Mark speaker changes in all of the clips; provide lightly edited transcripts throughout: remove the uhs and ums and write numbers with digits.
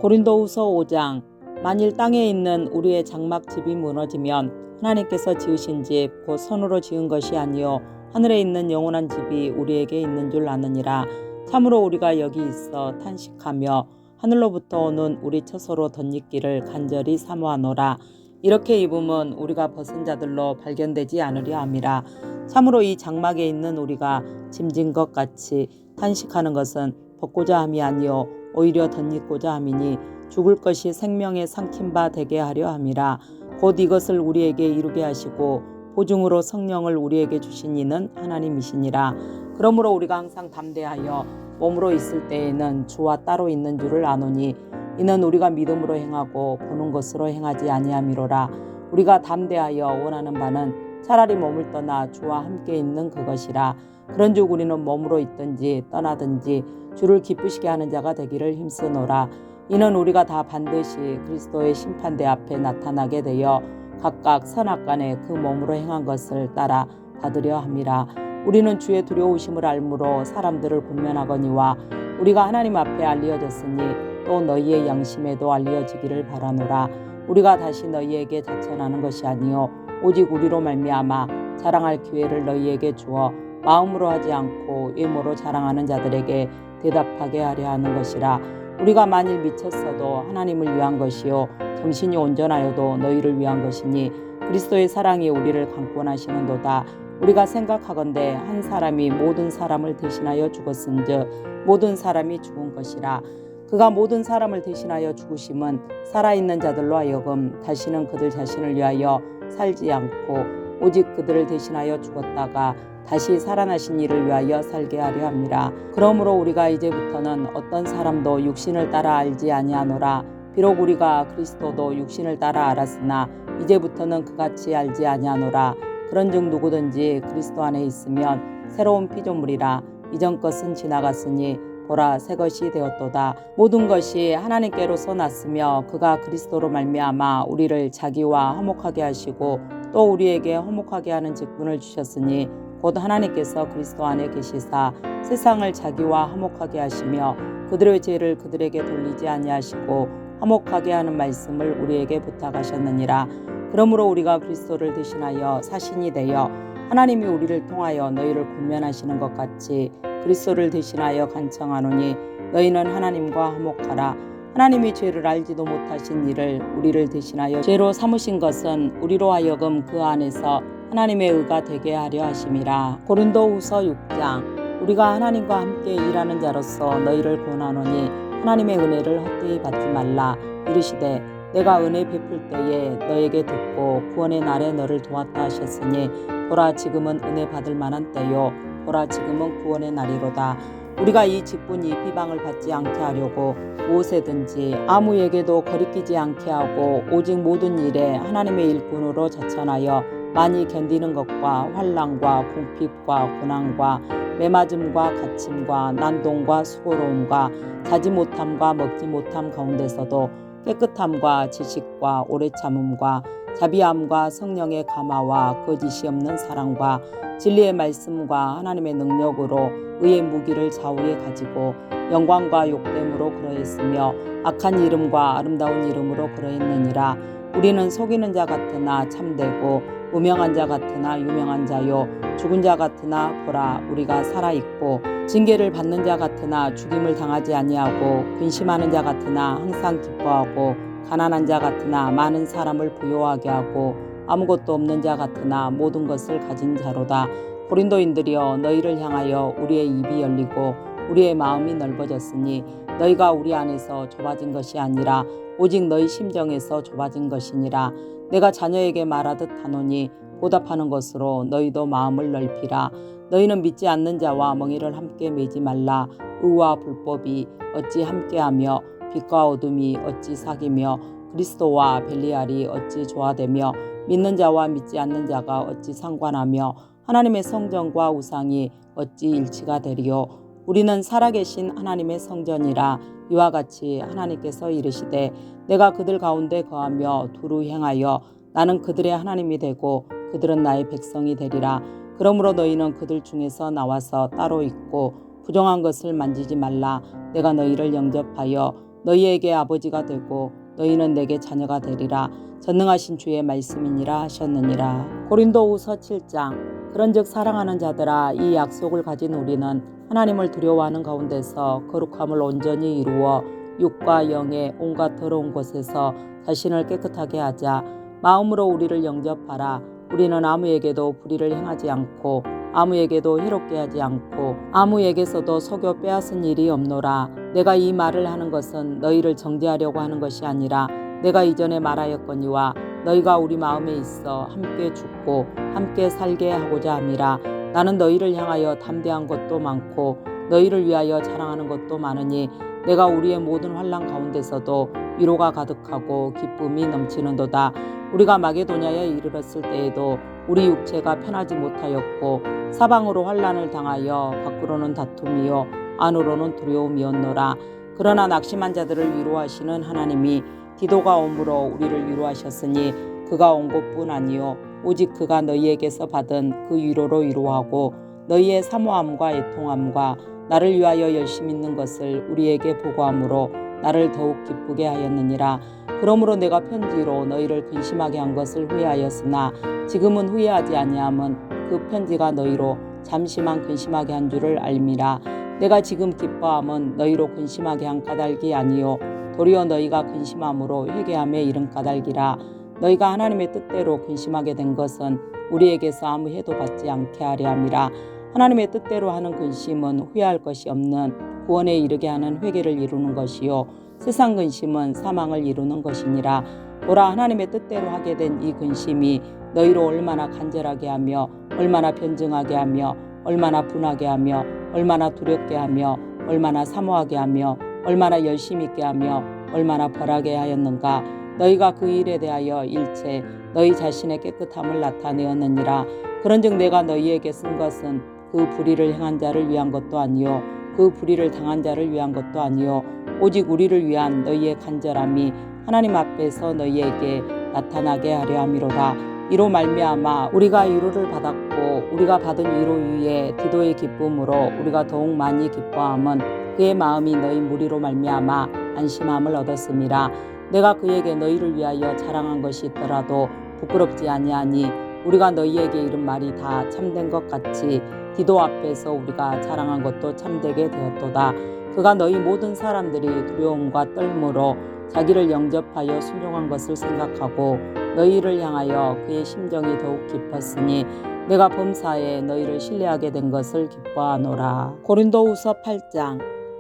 Speaker 1: 고린도후서 5장. 만일 땅에 있는 우리의 장막 집이 무너지면 하나님께서 지으신 집 곧 손으로 지은 것이 아니요 하늘에 있는 영원한 집이 우리에게 있는 줄 아느니라. 참으로 우리가 여기 있어 탄식하며 하늘로부터 오는 우리 처소로 덧입기를 간절히 사모하노라. 이렇게 입음은 우리가 벗은 자들로 발견되지 않으려 함이라. 참으로 이 장막에 있는 우리가 짐진 것 같이 탄식하는 것은 벗고자 함이 아니요 오히려 덧입고자 함이니 죽을 것이 생명에 삼킨 바 되게 하려 함이라. 곧 이것을 우리에게 이루게 하시고 보증으로 성령을 우리에게 주신 이는 하나님이시니라. 그러므로 우리가 항상 담대하여 몸으로 있을 때에는 주와 따로 있는 줄을 아노니 이는 우리가 믿음으로 행하고 보는 것으로 행하지 아니함이로라. 우리가 담대하여 원하는 바는 차라리 몸을 떠나 주와 함께 있는 그것이라. 그런즉 우리는 몸으로 있든지 떠나든지 주를 기쁘시게 하는 자가 되기를 힘쓰노라. 이는 우리가 다 반드시 그리스도의 심판대 앞에 나타나게 되어 각각 선악간에 그 몸으로 행한 것을 따라 받으려 함이라. 우리는 주의 두려우심을 알므로 사람들을 권면하거니와 우리가 하나님 앞에 알려졌으니 또 너희의 양심에도 알려지기를 바라노라. 우리가 다시 너희에게 자천하는 것이 아니요 오직 우리로 말미암아 자랑할 기회를 너희에게 주어 마음으로 하지 않고 외모로 자랑하는 자들에게 대답하게 하려 하는 것이라. 우리가 만일 미쳤어도 하나님을 위한 것이요 정신이 온전하여도 너희를 위한 것이니 그리스도의 사랑이 우리를 강권하시는도다. 우리가 생각하건대 한 사람이 모든 사람을 대신하여 죽었은즉 모든 사람이 죽은 것이라. 그가 모든 사람을 대신하여 죽으심은 살아있는 자들로 하여금 다시는 그들 자신을 위하여 살지 않고 오직 그들을 대신하여 죽었다가 다시 살아나신 이를 위하여 살게 하려 함이라. 그러므로 우리가 이제부터는 어떤 사람도 육신을 따라 알지 아니하노라. 비록 우리가 그리스도도 육신을 따라 알았으나 이제부터는 그같이 알지 아니하노라. 그런즉 누구든지 그리스도 안에 있으면 새로운 피조물이라. 이전 것은 지나갔으니 보라 새 것이 되었도다. 모든 것이 하나님께로서 났으며 그가 그리스도로 말미암아 우리를 자기와 화목하게 하시고 또 우리에게 화목하게 하는 직분을 주셨으니 곧 하나님께서 그리스도 안에 계시사 세상을 자기와 화목하게 하시며 그들의 죄를 그들에게 돌리지 아니하시고 화목하게 하는 말씀을 우리에게 부탁하셨느니라. 그러므로 우리가 그리스도를 대신하여 사신이 되어 하나님이 우리를 통하여 너희를 권면하시는 것 같이 그리스도를 대신하여 간청하노니 너희는 하나님과 화목하라. 하나님이 죄를 알지도 못하신 이를 우리를 대신하여 죄로 삼으신 것은 우리로 하여금 그 안에서 하나님의 의가 되게 하려 하심이라. 고린도후서 6장. 우리가 하나님과 함께 일하는 자로서 너희를 권하노니 하나님의 은혜를 헛되이 받지 말라. 이르시되 내가 은혜 베풀 때에 너에게 듣고 구원의 날에 너를 도왔다 하셨으니 보라 지금은 은혜 받을 만한 때요 보라 지금은 구원의 날이로다. 우리가 이 직분이 비방을 받지 않게 하려고 무엇에든지 아무에게도 거리끼지 않게 하고 오직 모든 일에 하나님의 일꾼으로 자천하여 많이 견디는 것과 환난과 궁핍과 고난과 매맞음과 갇힘과 난동과 수고로움과 자지 못함과 먹지 못함 가운데서도 깨끗함과 지식과 오래 참음과 자비함과 성령의 감화와 거짓이 없는 사랑과 진리의 말씀과 하나님의 능력으로 의의 무기를 좌우에 가지고 영광과 욕됨으로 그러했으며 악한 이름과 아름다운 이름으로 그러했느니라. 우리는 속이는 자 같으나 참되고 무명한 자 같으나 유명한 자요 죽은 자 같으나 보라 우리가 살아있고 징계를 받는 자 같으나 죽임을 당하지 아니하고 근심하는 자 같으나 항상 기뻐하고 가난한 자 같으나 많은 사람을 부요하게 하고 아무것도 없는 자 같으나 모든 것을 가진 자로다. 고린도인들이여 너희를 향하여 우리의 입이 열리고 우리의 마음이 넓어졌으니 너희가 우리 안에서 좁아진 것이 아니라 오직 너희 심정에서 좁아진 것이니라. 내가 자녀에게 말하듯 하노니 보답하는 것으로 너희도 마음을 넓히라. 너희는 믿지 않는 자와 멍에를 함께 매지 말라. 의와 불법이 어찌 함께하며 빛과 어둠이 어찌 사귀며 그리스도와 벨리알이 어찌 조화되며 믿는 자와 믿지 않는 자가 어찌 상관하며 하나님의 성전과 우상이 어찌 일치가 되리요. 우리는 살아계신 하나님의 성전이라. 이와 같이 하나님께서 이르시되 내가 그들 가운데 거하며 두루 행하여 나는 그들의 하나님이 되고 그들은 나의 백성이 되리라. 그러므로 너희는 그들 중에서 나와서 따로 있고 부정한 것을 만지지 말라. 내가 너희를 영접하여 너희에게 아버지가 되고 너희는 내게 자녀가 되리라. 전능하신 주의 말씀이니라 하셨느니라. 고린도후서 7장. 그런즉 사랑하는 자들아, 이 약속을 가진 우리는 하나님을 두려워하는 가운데서 거룩함을 온전히 이루어 육과 영의 온갖 더러운 것에서 자신을 깨끗하게 하자. 마음으로 우리를 영접하라. 우리는 아무에게도 불의를 행하지 않고 아무에게도 해롭게 하지 않고 아무에게서도 속여 빼앗은 일이 없노라. 내가 이 말을 하는 것은 너희를 정죄하려고 하는 것이 아니라 내가 이전에 말하였거니와 너희가 우리 마음에 있어 함께 죽고 함께 살게 하고자 함이라. 나는 너희를 향하여 담대한 것도 많고 너희를 위하여 자랑하는 것도 많으니 내가 우리의 모든 환난 가운데서도 위로가 가득하고 기쁨이 넘치는도다. 우리가 마게도냐에 이르렀을 때에도 우리 육체가 편하지 못하였고 사방으로 환난을 당하여 밖으로는 다툼이요 안으로는 두려움이었노라. 그러나 낙심한 자들을 위로하시는 하나님이 디도가 옴으로 우리를 위로하셨으니 그가 온 것뿐 아니요 오직 그가 너희에게서 받은 그 위로로 위로하고 너희의 사모함과 애통함과 나를 위하여 열심 있는 것을 우리에게 보고함으로 나를 더욱 기쁘게 하였느니라. 그러므로 내가 편지로 너희를 근심하게 한 것을 후회하였으나 지금은 후회하지 아니함은 그 편지가 너희로 잠시만 근심하게 한 줄을 알미라. 내가 지금 기뻐함은 너희로 근심하게 한 까닭이 아니요 도리어 너희가 근심함으로 회개함에 이른 까닭이라. 너희가 하나님의 뜻대로 근심하게 된 것은 우리에게서 아무 해도 받지 않게 하려 함이라. 하나님의 뜻대로 하는 근심은 후회할 것이 없는 구원에 이르게 하는 회개를 이루는 것이요 세상 근심은 사망을 이루는 것이니라. 보라, 하나님의 뜻대로 하게 된 이 근심이 너희로 얼마나 간절하게 하며 얼마나 변증하게 하며 얼마나 분하게 하며 얼마나 두렵게 하며 얼마나 사모하게 하며 얼마나 열심 있게 하며 얼마나 벌하게 하였는가. 너희가 그 일에 대하여 일체 너희 자신의 깨끗함을 나타내었느니라. 그런즉 내가 너희에게 쓴 것은 그 불의를 행한 자를 위한 것도 아니요 그 불의를 당한 자를 위한 것도 아니요 오직 우리를 위한 너희의 간절함이 하나님 앞에서 너희에게 나타나게 하려 함이로라. 이로 말미암아 우리가 위로를 받았고 우리가 받은 위로 위에 디도의 기쁨으로 우리가 더욱 많이 기뻐함은 그의 마음이 너희 무리로 말미암아 안심함을 얻었음이라. 내가 그에게 너희를 위하여 자랑한 것이 있더라도 부끄럽지 아니하니 우리가 너희에게 이른 말이 다 참된 것 같이 디도 앞에서 우리가 자랑한 것도 참되게 되었도다. 그가 너희 모든 사람들이 두려움과 떨므로 자기를 영접하여 순종한 것을 생각하고 너희를 향하여 그의 심정이 더욱 깊었으니 내가 범사에 너희를 신뢰하게 된 것을 기뻐하노라. 고린도후서 8장.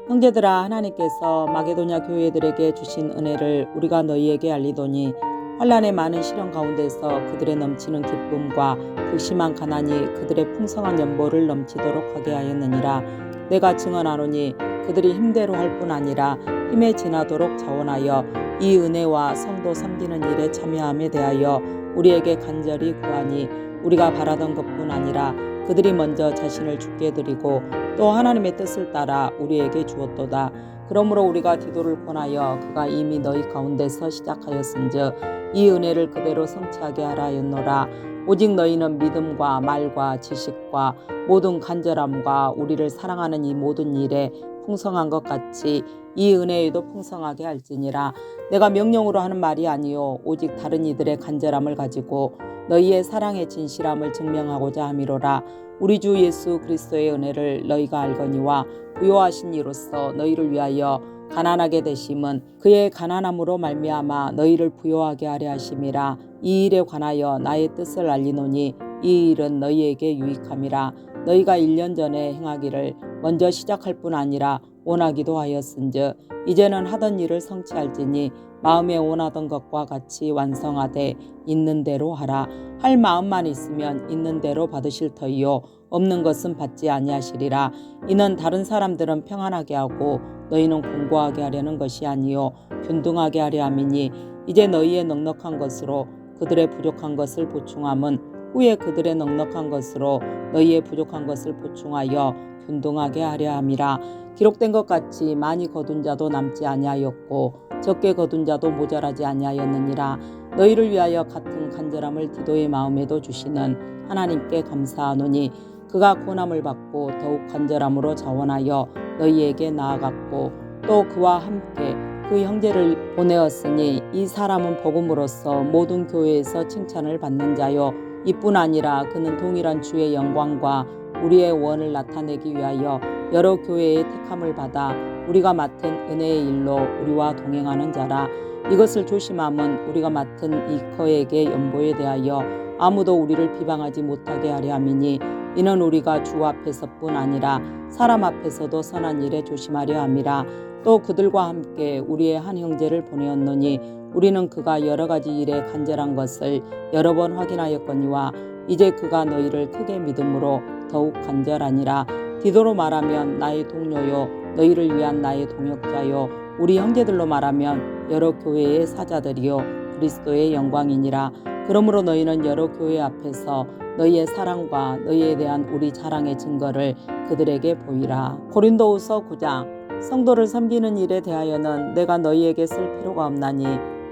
Speaker 1: 형제들아, 하나님께서 마게도냐 교회들에게 주신 은혜를 우리가 너희에게 알리더니 환난의 많은 시련 가운데서 그들의 넘치는 기쁨과 극심한 가난이 그들의 풍성한 연보를 넘치도록 하게 하였느니라. 내가 증언하노니 그들이 힘대로 할 뿐 아니라 힘에 지나도록 자원하여 이 은혜와 성도 섬기는 일에 참여함에 대하여 우리에게 간절히 구하니 우리가 바라던 것뿐 아니라 그들이 먼저 자신을 주께 드리고 또 하나님의 뜻을 따라 우리에게 주었도다. 그러므로 우리가 디도를 권하여 그가 이미 너희 가운데서 시작하였은즉 이 은혜를 그대로 성취하게 하라 하였노라. 오직 너희는 믿음과 말과 지식과 모든 간절함과 우리를 사랑하는 이 모든 일에 풍성한 것 같이 이 은혜에도 풍성하게 할지니라. 내가 명령으로 하는 말이 아니요 오직 다른 이들의 간절함을 가지고 너희의 사랑의 진실함을 증명하고자 함이로라. 우리 주 예수 그리스도의 은혜를 너희가 알거니와 부요하신 이로써 너희를 위하여 가난하게 되심은 그의 가난함으로 말미암아 너희를 부요하게 하려 하심이라. 이 일에 관하여 나의 뜻을 알리노니 이 일은 너희에게 유익함이라. 너희가 1년 전에 행하기를 먼저 시작할 뿐 아니라 원하기도 하였은즉 이제는 하던 일을 성취할지니 마음에 원하던 것과 같이 완성하되 있는 대로 하라. 할 마음만 있으면 있는 대로 받으실 터이요 없는 것은 받지 아니하시리라. 이는 다른 사람들은 평안하게 하고 너희는 공고하게 하려는 것이 아니요 균등하게 하려 함이니 이제 너희의 넉넉한 것으로 그들의 부족한 것을 보충함은 후에 그들의 넉넉한 것으로 너희의 부족한 것을 보충하여 균등하게 하려 함이라. 기록된 것 같이 많이 거둔 자도 남지 아니하였고 적게 거둔 자도 모자라지 아니하였느니라. 너희를 위하여 같은 간절함을 디도의 마음에도 주시는 하나님께 감사하노니 그가 고난을 받고 더욱 간절함으로 자원하여 너희에게 나아갔고 또 그와 함께 그 형제를 보내었으니 이 사람은 복음으로써 모든 교회에서 칭찬을 받는 자요 이뿐 아니라 그는 동일한 주의 영광과 우리의 원을 나타내기 위하여 여러 교회의 택함을 받아 우리가 맡은 은혜의 일로 우리와 동행하는 자라. 이것을 조심함은 우리가 맡은 이커에게 연보에 대하여 아무도 우리를 비방하지 못하게 하려 함이니 이는 우리가 주 앞에서뿐 아니라 사람 앞에서도 선한 일에 조심하려 함이라. 또 그들과 함께 우리의 한 형제를 보내었노니 우리는 그가 여러 가지 일에 간절한 것을 여러 번 확인하였거니와 이제 그가 너희를 크게 믿음으로 더욱 간절하니라. 디도로 말하면 나의 동료요 너희를 위한 나의 동역자요 우리 형제들로 말하면 여러 교회의 사자들이요 그리스도의 영광이니라. 그러므로 너희는 여러 교회 앞에서 너희의 사랑과 너희에 대한 우리 자랑의 증거를 그들에게 보이라. 고린도후서 9장. 성도를 섬기는 일에 대하여는 내가 너희에게 쓸 필요가 없나니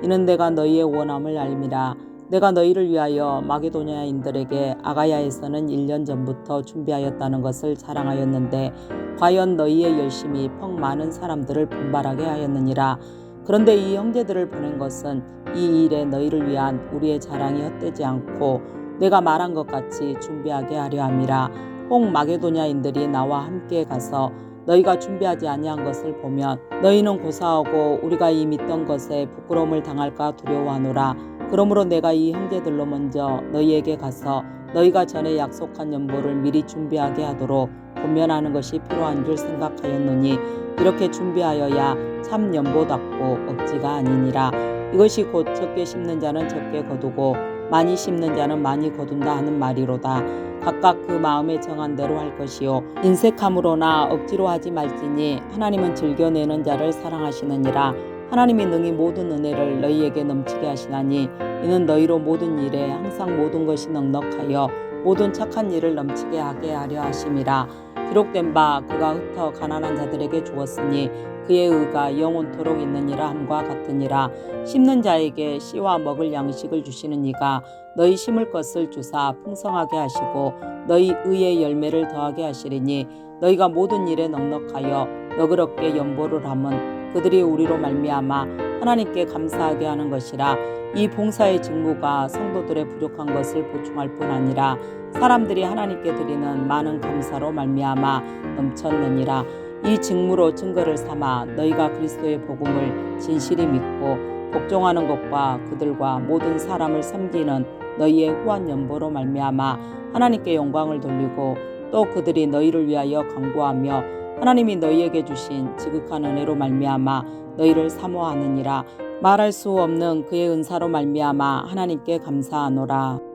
Speaker 1: 이는 내가 너희의 원함을 알미라. 내가 너희를 위하여 마게도냐인들에게 아가야에서는 1년 전부터 준비하였다는 것을 자랑하였는데 과연 너희의 열심이 퍽 많은 사람들을 분발하게 하였느니라. 그런데 이 형제들을 보낸 것은 이 일에 너희를 위한 우리의 자랑이 헛되지 않고 내가 말한 것 같이 준비하게 하려 함이라. 혹 마게도냐인들이 나와 함께 가서 너희가 준비하지 아니한 것을 보면 너희는 고사하고 우리가 이 믿던 것에 부끄러움을 당할까 두려워하노라. 그러므로 내가 이 형제들로 먼저 너희에게 가서 너희가 전에 약속한 연보를 미리 준비하게 하도록 권면하는 것이 필요한 줄 생각하였노니 이렇게 준비하여야 참 연보답고 억지가 아니니라. 이것이 곧 적게 심는 자는 적게 거두고 많이 심는 자는 많이 거둔다 하는 말이로다. 각각 그 마음에 정한 대로 할 것이요 인색함으로나 억지로 하지 말지니 하나님은 즐겨내는 자를 사랑하시느니라. 하나님이 능히 모든 은혜를 너희에게 넘치게 하시나니 이는 너희로 모든 일에 항상 모든 것이 넉넉하여 모든 착한 일을 넘치게 하게 하려 하심이라. 기록된 바 그가 흩어 가난한 자들에게 주었으니 그의 의가 영원토록 있느니라 함과 같으니라. 심는 자에게 씨와 먹을 양식을 주시는 이가 너희 심을 것을 주사 풍성하게 하시고 너희 의의 열매를 더하게 하시리니 너희가 모든 일에 넉넉하여 너그럽게 연보를 함은 그들이 우리로 말미암아 하나님께 감사하게 하는 것이라. 이 봉사의 직무가 성도들의 부족한 것을 보충할 뿐 아니라 사람들이 하나님께 드리는 많은 감사로 말미암아 넘쳤느니라. 이 직무로 증거를 삼아 너희가 그리스도의 복음을 진실히 믿고 복종하는 것과 그들과 모든 사람을 섬기는 너희의 후한 연보로 말미암아 하나님께 영광을 돌리고 또 그들이 너희를 위하여 간구하며 하나님이 너희에게 주신 지극한 은혜로 말미암아 너희를 사모하느니라. 말할 수 없는 그의 은사로 말미암아 하나님께 감사하노라.